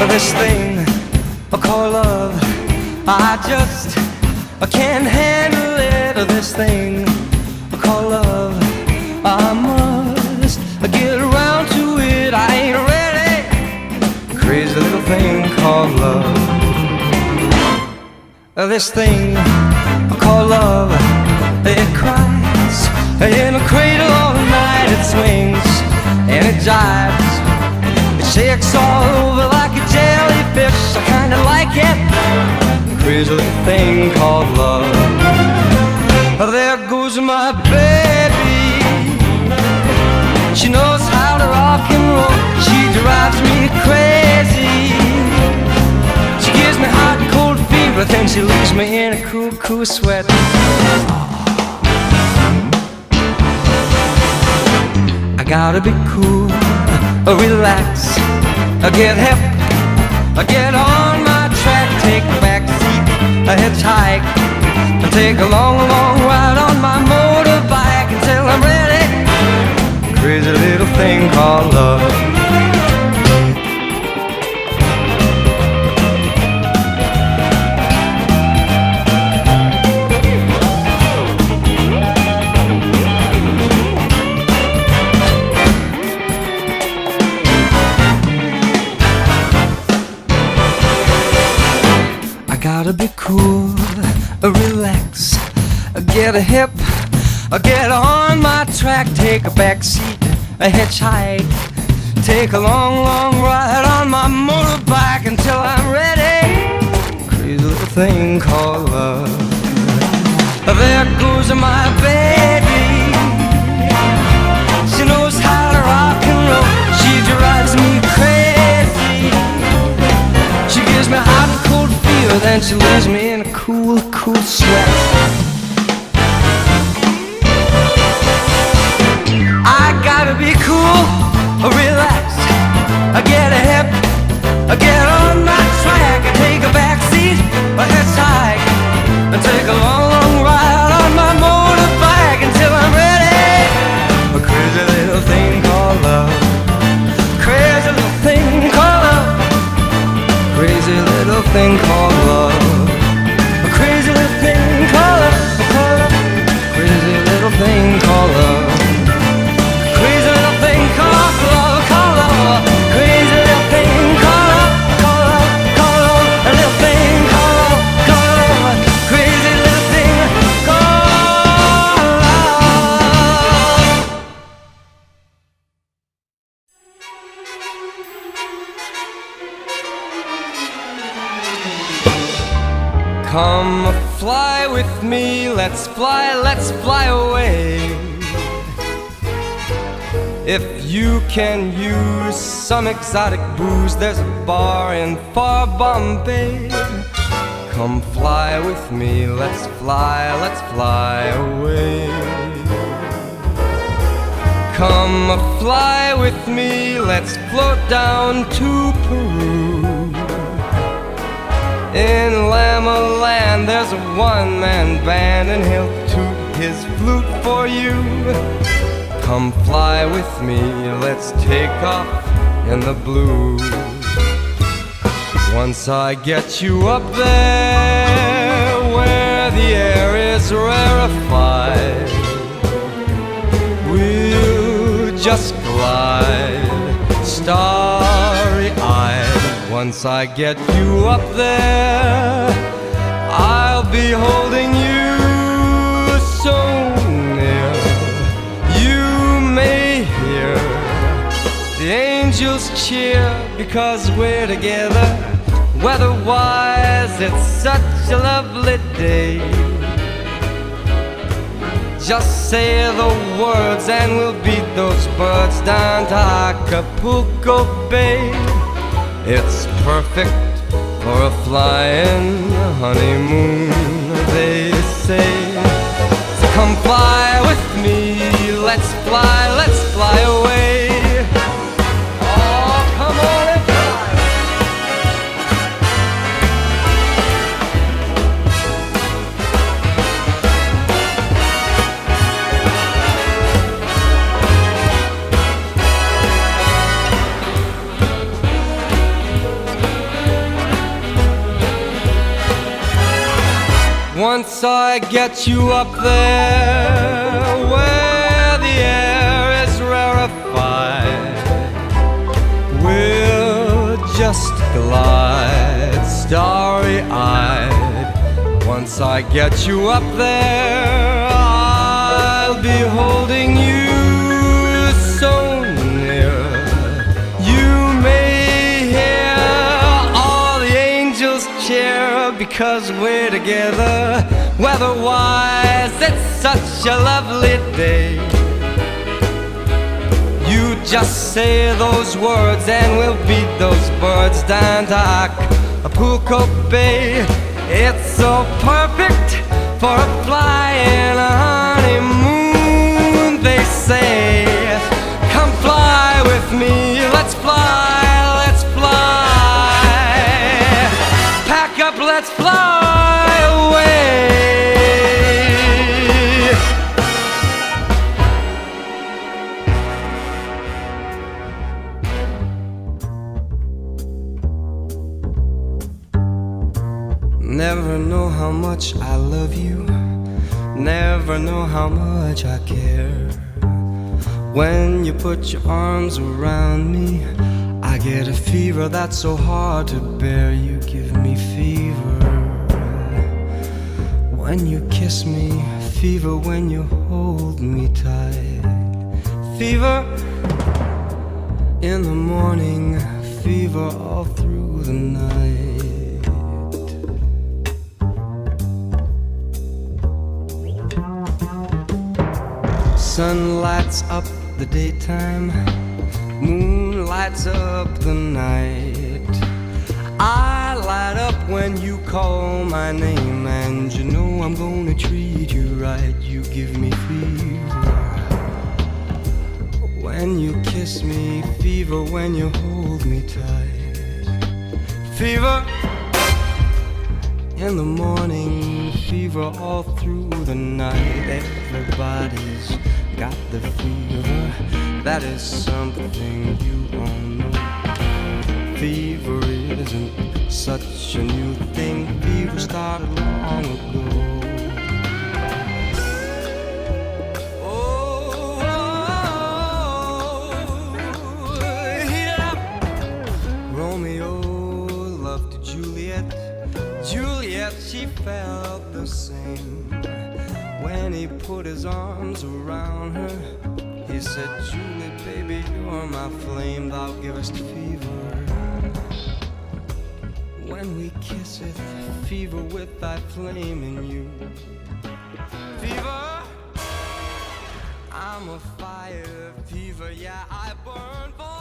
This thing called love, I just can't handle it. This thing called love, I must get around to it. I ain't ready. Crazy little thing called love. This thing called love, it cries in a cradle all night. It swings and it jives, it shakes all over like a jellyfish. I kinda like it. Crazy little thing called love. There goes my baby. She knows how to rock and roll. She drives me crazy. She gives me hot and cold fever, then she leaves me in a cool, cool sweat. I gotta be cool, relax, get hip, get on my track, take a back seat, hitchhike, take a long, long ride on my motorbike until I'm ready. Crazy little thing called love. Gotta be cool, relax, get hip, get on my track, take a back seat, hitchhike, take a long, long ride on my motorbike until I'm ready. Crazy little thing called love. There goes my baby. She knows how to rock and roll. She drives me crazy. She gives me hot and cold fever, then she leaves me in a cool, cool sweat. I gotta be cool, relax, get a hip, get on my track, take a back seat, hitchhike, take a long, long ride on my motorbike until I'm ready. A crazy little thing called love. Crazy little thing called love. Crazy little thing called love. A crazy little thing called love. Crazy little thing called love. Crazy little thing called love. Called love. Crazy little thing called love. Called love. Called love. A little thing called love. Called love. Crazy little thing called love. Come fly with me, let's fly away. If you can use some exotic booze, there's a bar in far Bombay. Come fly with me, let's fly away. Come fly with me, let's float down to Peru. In Lama Land there's a one-man band, and he'll toot his flute for you. Come fly with me, let's take off in the blue. Once I get you up there where the air is rarefied, we'll just glide starry-eyed. Once I get you up there, I'll be holding you so near. You may hear the angels cheer because we're together. Weather-wise, it's such a lovely day. Just say the words and we'll beat those birds down to Acapulco Bay. It's perfect for a flying honeymoon, they say. So come fly with me, let's fly away. Oh, come on and fly. Once I get you up there where the air is rarefied, we'll just glide starry-eyed. Once I get you up there, I'll be holding you so near. You may hear all the angels cheer because we're together. Weather-wise, it's such a lovely day. You just say those words and we'll beat those birds down to Acapulco Bay. It's so perfect for a flying honeymoon, they say. Come fly with me, let's fly, let's fly. Pack up, let's fly away. Never know how much I love you, never know how much I care. When you put your arms around me, I get a fever that's so hard to bear. You give me fever when you kiss me, fever when you hold me tight. Fever in the morning, fever all through the night. Sun lights up the daytime, moon lights up the night. I light up when you call my name, and you know I'm gonna treat you right. You give me fever when you kiss me, fever when you hold me tight. Fever in the morning, fever all through the night. Everybody's got the fever, that is something you all know. Fever isn't such a new thing, fever started long ago. Heat it up. Romeo loved Juliet, Juliet, she felt the same. When he put his arms around her, he said, Juliet, baby, you're my flame, thou givest fever. When we kiss it, fever with thy flame in you. Fever, I'm a fire, fever, yeah, I burn for